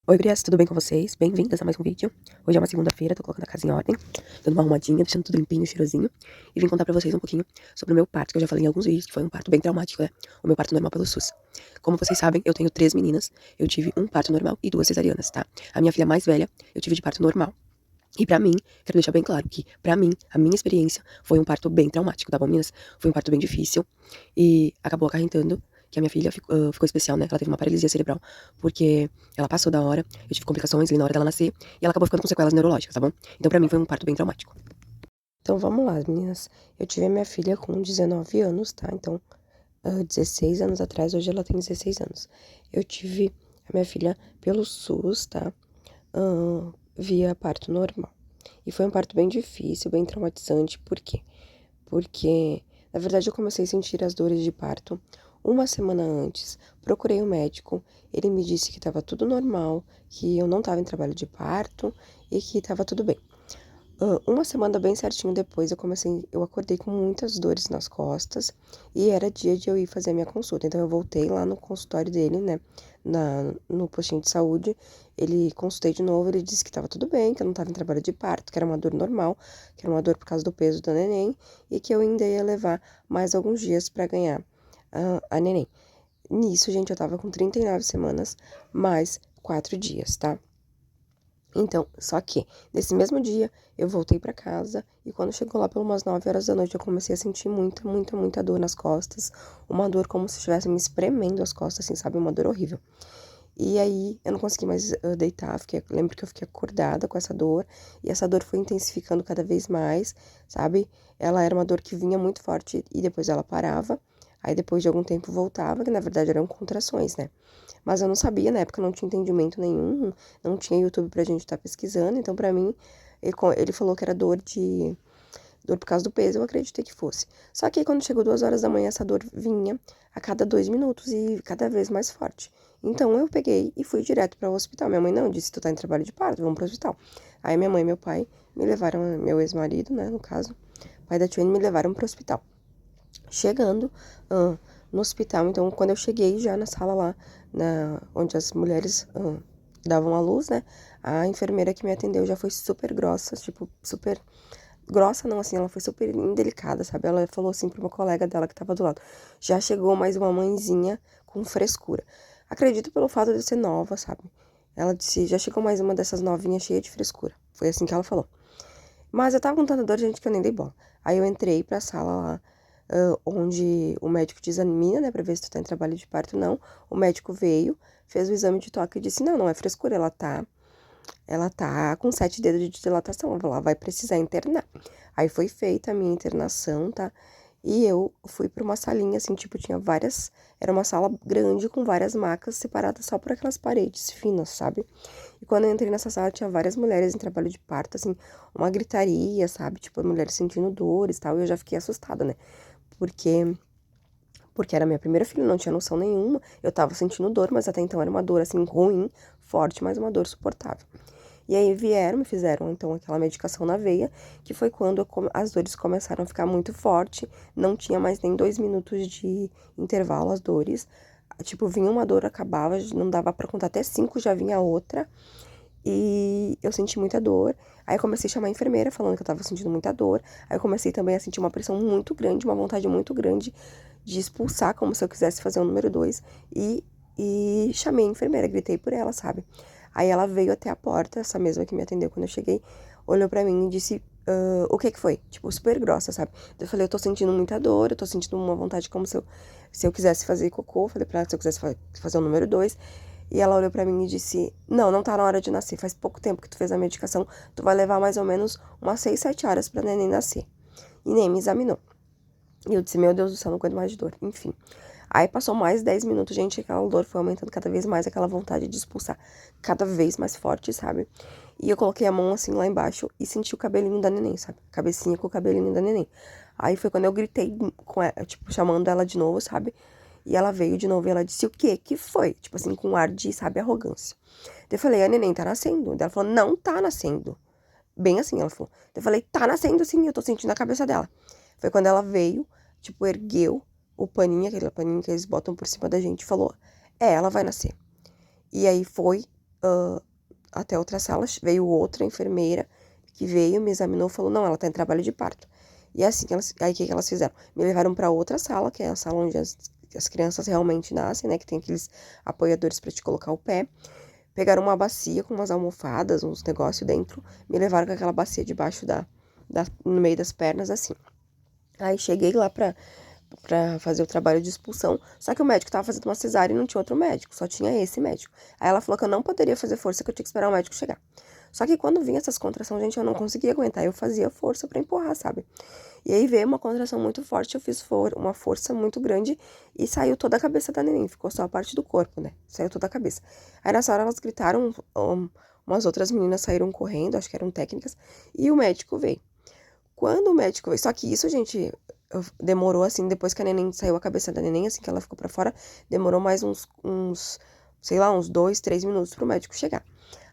Oi, Brias, tudo bem com vocês? Bem-vindas a mais um vídeo. Hoje é uma segunda-feira, tô colocando a casa em ordem, dando uma arrumadinha, deixando tudo limpinho, cheirosinho. E vim contar pra vocês um pouquinho sobre o meu parto, que eu já falei em alguns vídeos, que foi um parto bem traumático, né? O meu parto normal pelo SUS. Como vocês sabem, eu tenho 3 meninas, eu tive um parto normal e 2 cesarianas, tá? A minha filha mais velha, eu tive de parto normal. E pra mim, quero deixar bem claro que, pra mim, a minha experiência foi um parto bem traumático, tá bom, meninas? Foi um parto bem difícil e acabou acarretando que a minha filha ficou especial, né? Ela teve uma paralisia cerebral, porque ela passou da hora, eu tive complicações ali na hora dela nascer, e ela acabou ficando com sequelas neurológicas, tá bom? Então pra mim foi um parto bem traumático. Então vamos lá, meninas. Eu tive a minha filha com 19 anos, tá? Então, 16 anos atrás, hoje ela tem 16 anos. Eu tive a minha filha pelo SUS, tá? Via parto normal. E foi um parto bem difícil, bem traumatizante. Por quê? Porque, na verdade, eu comecei a sentir as dores de parto uma semana antes. Procurei o médico, ele me disse que estava tudo normal, que eu não estava em trabalho de parto e que estava tudo bem. Uma semana bem certinho depois, eu acordei com muitas dores nas costas e era dia de eu ir fazer a minha consulta. Então eu voltei lá no consultório dele, né, no postinho de saúde. Ele consultei de novo, ele disse que estava tudo bem, que eu não estava em trabalho de parto, que era uma dor normal, que era uma dor por causa do peso do neném e que eu ainda ia levar mais alguns dias para ganhar a neném. Nisso, gente, eu tava com 39 semanas, mais 4 dias, tá? Então, só que, nesse mesmo dia, eu voltei pra casa e quando chegou lá pelas umas 9 horas da noite, eu comecei a sentir muita dor nas costas. Uma dor como se estivesse me espremendo as costas, assim, sabe? Uma dor horrível. E aí, eu não consegui mais deitar, lembro que eu fiquei acordada com essa dor e essa dor foi intensificando cada vez mais, sabe? Ela era uma dor que vinha muito forte e depois ela parava. Aí, depois de algum tempo, voltava, que na verdade eram contrações, né? Mas eu não sabia, na época não tinha entendimento nenhum, não tinha YouTube pra gente estar pesquisando, então pra mim, ele falou que era dor por causa do peso, eu acreditei que fosse. Só que aí quando chegou 2 horas da manhã, essa dor vinha a cada 2 minutos e cada vez mais forte. Então eu peguei e fui direto para o hospital. Minha mãe não disse, tu tá em trabalho de parto, vamos pro hospital. Aí minha mãe e meu pai me levaram, meu ex-marido, né, no caso, pai da Tiane, me levaram pro hospital. Chegando no hospital, então quando eu cheguei já na sala lá, onde as mulheres davam à luz, né, a enfermeira que me atendeu já foi super grossa, tipo, super grossa não, assim, ela foi super indelicada, sabe? Ela falou assim pra uma colega dela que tava do lado, já chegou mais uma mãezinha com frescura. Acredito pelo fato de eu ser nova, sabe? Ela disse, já chegou mais uma dessas novinhas cheia de frescura. Foi assim que ela falou. Mas eu tava com tanta dor, gente, que eu nem dei bola. Aí eu entrei pra sala lá, onde o médico te examina, né, pra ver se tu tá em trabalho de parto ou não. O médico veio, fez o exame de toque e disse, não, não é frescura, ela tá com 7 dedos de dilatação, ela vai precisar internar. Aí foi feita a minha internação, tá? E eu fui pra uma salinha, assim, tipo, tinha várias. Era uma sala grande com várias macas separadas só por aquelas paredes finas, sabe? E quando eu entrei nessa sala, tinha várias mulheres em trabalho de parto, assim, uma gritaria, sabe? Tipo, mulheres sentindo dores e tal. E eu já fiquei assustada, né? Porque. Porque era minha primeira filha, não tinha noção nenhuma. Eu tava sentindo dor, mas até então era uma dor, assim, ruim, forte, mas uma dor suportável. E aí me fizeram então aquela medicação na veia, que foi quando as dores começaram a ficar muito forte, não tinha mais nem 2 minutos de intervalo as dores. Tipo, vinha uma dor, acabava, não dava pra contar até 5, já vinha outra. E eu senti muita dor. Aí eu comecei a chamar a enfermeira, falando que eu tava sentindo muita dor. Aí eu comecei também a sentir uma pressão muito grande, uma vontade muito grande de expulsar, como se eu quisesse fazer o número 2. E chamei a enfermeira, gritei por ela, sabe? Aí ela veio até a porta, essa mesma que me atendeu quando eu cheguei, olhou pra mim e disse, o que que foi? Tipo, super grossa, sabe? Eu falei, eu tô sentindo muita dor, eu tô sentindo uma vontade como se eu quisesse fazer cocô. Falei pra ela que se eu quisesse fazer o número 2. E ela olhou pra mim e disse, não, não tá na hora de nascer, faz pouco tempo que tu fez a medicação, tu vai levar mais ou menos umas 6, 7 horas pra neném nascer. E nem me examinou. E eu disse, meu Deus do céu, não aguento mais de dor. Enfim. Aí passou mais 10 minutos, gente, aquela dor foi aumentando cada vez mais, aquela vontade de expulsar cada vez mais forte, sabe? E eu coloquei a mão assim lá embaixo e senti o cabelinho da neném, sabe? Cabecinha com o cabelinho da neném. Aí foi quando eu gritei com ela, tipo, chamando ela de novo, sabe? E ela veio de novo e ela disse, o quê? Que foi? Tipo assim, com um ar de, sabe, arrogância. Daí eu falei, a neném tá nascendo. Daí ela falou, não tá nascendo. Bem assim, ela falou. Daí eu falei, tá nascendo sim, eu tô sentindo a cabeça dela. Foi quando ela veio, tipo, ergueu o paninho, aquele paninho que eles botam por cima da gente, e falou, ela vai nascer. E aí foi até outra sala, veio outra enfermeira que veio, me examinou, falou, não, ela tá em trabalho de parto. E assim, aí o que elas fizeram? Me levaram para outra sala, que é a sala onde as crianças realmente nascem, né, que tem aqueles apoiadores para te colocar o pé. Pegaram uma bacia com umas almofadas, uns negócios dentro, me levaram com aquela bacia debaixo no meio das pernas, assim. Aí cheguei lá pra fazer o trabalho de expulsão, só que o médico tava fazendo uma cesárea e não tinha outro médico, só tinha esse médico. Aí ela falou que eu não poderia fazer força, que eu tinha que esperar o médico chegar. Só que quando vinha essas contrações, gente, eu não conseguia aguentar, eu fazia força pra empurrar, sabe? E aí veio uma contração muito forte, eu fiz uma força muito grande e saiu toda a cabeça da neném, ficou só a parte do corpo, né? Saiu toda a cabeça. Aí nessa hora elas gritaram, umas outras meninas saíram correndo, acho que eram técnicas, e o médico veio. Quando o médico veio, só que isso, gente, demorou assim, depois que a neném saiu a cabeça da neném, assim que ela ficou pra fora, demorou mais sei lá, uns 2, 3 minutos pro médico chegar.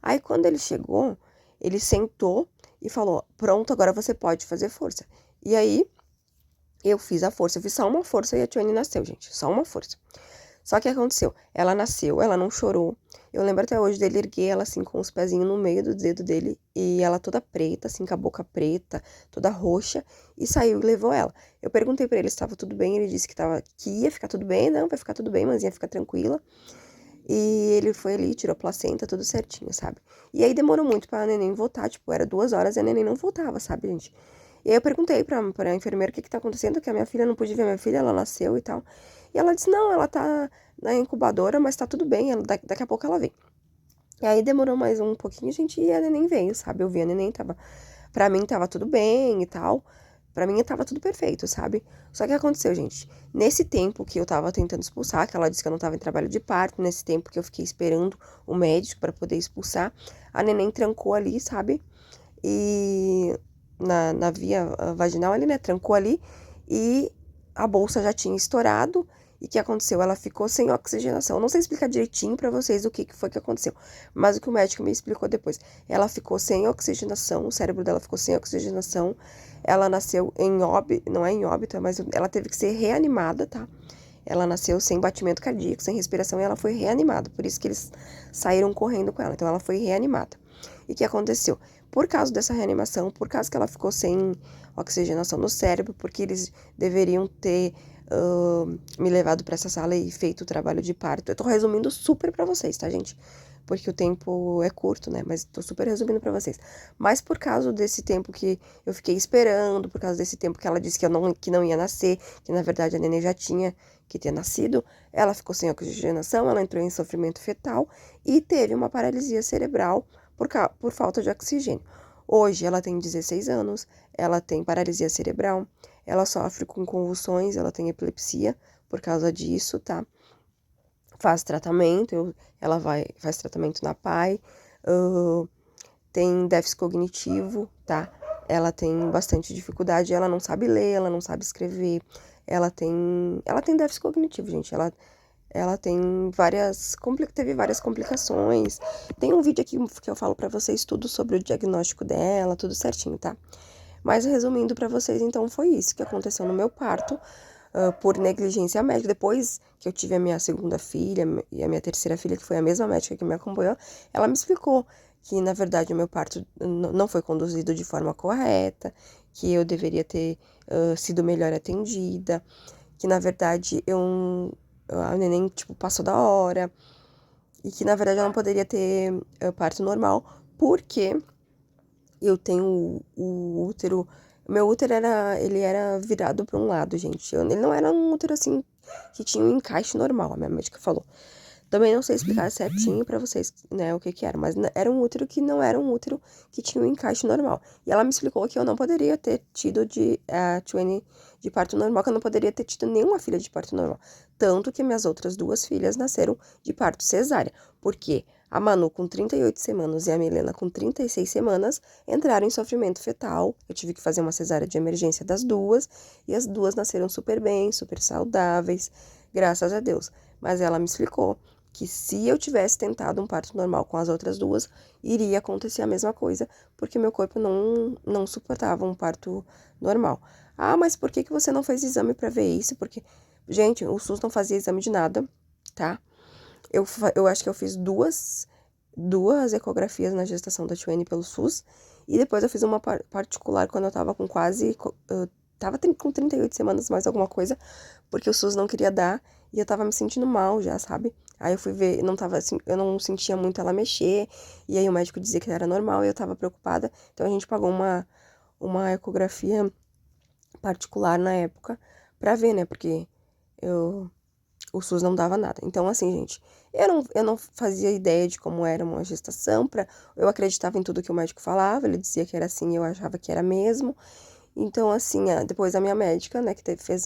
Aí quando ele chegou, ele sentou e falou, pronto, agora você pode fazer força. E aí, eu fiz a força, eu fiz só uma força e a Tiane nasceu, gente, só uma força. Só que aconteceu, ela nasceu, ela não chorou. Eu lembro até hoje dele erguer ela assim com os pezinhos no meio do dedo dele e ela toda preta, assim com a boca preta, toda roxa e saiu e levou ela. Eu perguntei pra ele se estava tudo bem, ele disse que ia ficar tudo bem, não, vai ficar tudo bem, mas ia ficar tranquila. E ele foi ali, tirou a placenta, tudo certinho, sabe? E aí demorou muito pra neném voltar, tipo, era 2 horas e a neném não voltava, sabe, gente? E aí eu perguntei pra enfermeira o que tá acontecendo, que a minha filha não pude ver minha filha, ela nasceu e tal. E ela disse, não, ela tá na incubadora, mas tá tudo bem, daqui a pouco ela vem. E aí demorou mais um pouquinho, gente, e a neném veio, sabe? Eu vi a neném, pra mim tava tudo bem e tal. Pra mim tava tudo perfeito, sabe? Só que aconteceu, gente. Nesse tempo que eu tava tentando expulsar, que ela disse que eu não tava em trabalho de parto, nesse tempo que eu fiquei esperando o médico pra poder expulsar, a neném trancou ali, sabe? E na via vaginal ali, né? Trancou ali e a bolsa já tinha estourado. E o que aconteceu? Ela ficou sem oxigenação. Eu não sei explicar direitinho pra vocês o que foi que aconteceu, mas o que o médico me explicou depois. Ela ficou sem oxigenação, o cérebro dela ficou sem oxigenação. Ela nasceu em óbito, não é em óbito, mas ela teve que ser reanimada, tá? Ela nasceu sem batimento cardíaco, sem respiração e ela foi reanimada. Por isso que eles saíram correndo com ela. Então ela foi reanimada. E o que aconteceu? Por causa dessa reanimação, por causa que ela ficou sem oxigenação no cérebro, porque eles deveriam ter me levado para essa sala e feito o trabalho de parto. Eu tô resumindo super para vocês, tá, gente? Porque o tempo é curto, né? Mas tô super resumindo para vocês. Mas por causa desse tempo que eu fiquei esperando, por causa desse tempo que ela disse que não ia nascer, que na verdade a neném já tinha que ter nascido, ela ficou sem oxigenação, ela entrou em sofrimento fetal e teve uma paralisia cerebral por falta de oxigênio. Hoje ela tem 16 anos, ela tem paralisia cerebral, ela sofre com convulsões, ela tem epilepsia por causa disso, tá? Faz tratamento, faz tratamento na PAI, tem déficit cognitivo, tá? Ela tem bastante dificuldade, ela não sabe ler, ela não sabe escrever, ela tem déficit cognitivo, gente, ela teve várias complicações. Tem um vídeo aqui que eu falo pra vocês tudo sobre o diagnóstico dela, tudo certinho, tá? Mas resumindo pra vocês, então foi isso que aconteceu no meu parto, por negligência médica. Depois que eu tive a minha segunda filha e a minha terceira filha, que foi a mesma médica que me acompanhou, ela me explicou que, na verdade, o meu parto não foi conduzido de forma correta, que eu deveria ter sido melhor atendida, que, na verdade, a neném, tipo, passou da hora, e que, na verdade, eu não poderia ter parto normal, porque eu tenho o útero. Meu útero ele era virado para um lado, gente. Ele não era um útero assim que tinha um encaixe normal, a minha médica falou. Também não sei explicar certinho pra vocês, né, o que que era, mas era um útero que não era um útero que tinha um encaixe normal. E ela me explicou que eu não poderia ter tido de parto normal, que eu não poderia ter tido nenhuma filha de parto normal. Tanto que minhas outras duas filhas nasceram de parto cesárea. Porque a Manu com 38 semanas e a Milena com 36 semanas entraram em sofrimento fetal. Eu tive que fazer uma cesárea de emergência das duas e as duas nasceram super bem, super saudáveis, graças a Deus. Mas ela me explicou que se eu tivesse tentado um parto normal com as outras duas, iria acontecer a mesma coisa, porque meu corpo não suportava um parto normal. Ah, mas por que você não fez exame para ver isso? Porque, gente, o SUS não fazia exame de nada, tá? Eu acho que eu fiz 2 ecografias na gestação da Tuane pelo SUS, e depois eu fiz uma particular quando eu tava com quase... tava com 38 semanas, mais alguma coisa, porque o SUS não queria dar, e eu tava me sentindo mal já, sabe? Aí eu fui ver, não tava assim, eu não sentia muito ela mexer, e aí o médico dizia que era normal, e eu tava preocupada, então a gente pagou uma ecografia particular na época, pra ver, né, porque o SUS não dava nada. Então, assim, gente, eu não fazia ideia de como era uma gestação, eu acreditava em tudo que o médico falava, ele dizia que era assim, eu achava que era mesmo. Então, assim, depois a minha médica, né, que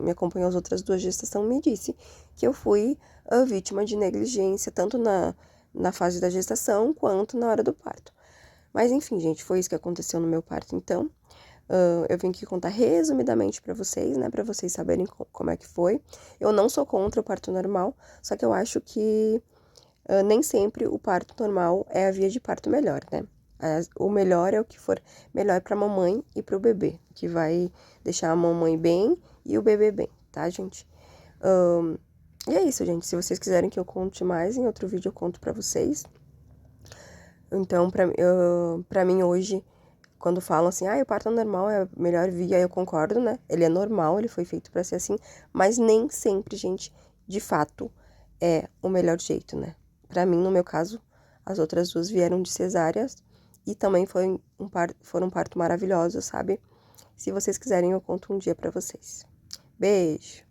me acompanhou as outras 2 gestações, me disse que eu fui vítima de negligência, tanto na fase da gestação, quanto na hora do parto. Mas, enfim, gente, foi isso que aconteceu no meu parto, então. Eu vim aqui contar resumidamente pra vocês, né, pra vocês saberem como é que foi. Eu não sou contra o parto normal, só que eu acho que nem sempre o parto normal é a via de parto melhor, né? O melhor é o que for melhor pra mamãe e pro bebê, que vai deixar a mamãe bem e o bebê bem, tá, gente? E é isso, gente. Se vocês quiserem que eu conte mais, em outro vídeo eu conto pra vocês. Então, pra mim hoje, quando falam assim, o parto normal é a melhor via, eu concordo, né? Ele é normal, ele foi feito pra ser assim, mas nem sempre, gente, de fato, é o melhor jeito, né? Pra mim, no meu caso, as outras 2 vieram de cesáreas e também foram um parto maravilhoso, sabe? Se vocês quiserem, eu conto um dia pra vocês. Beijo!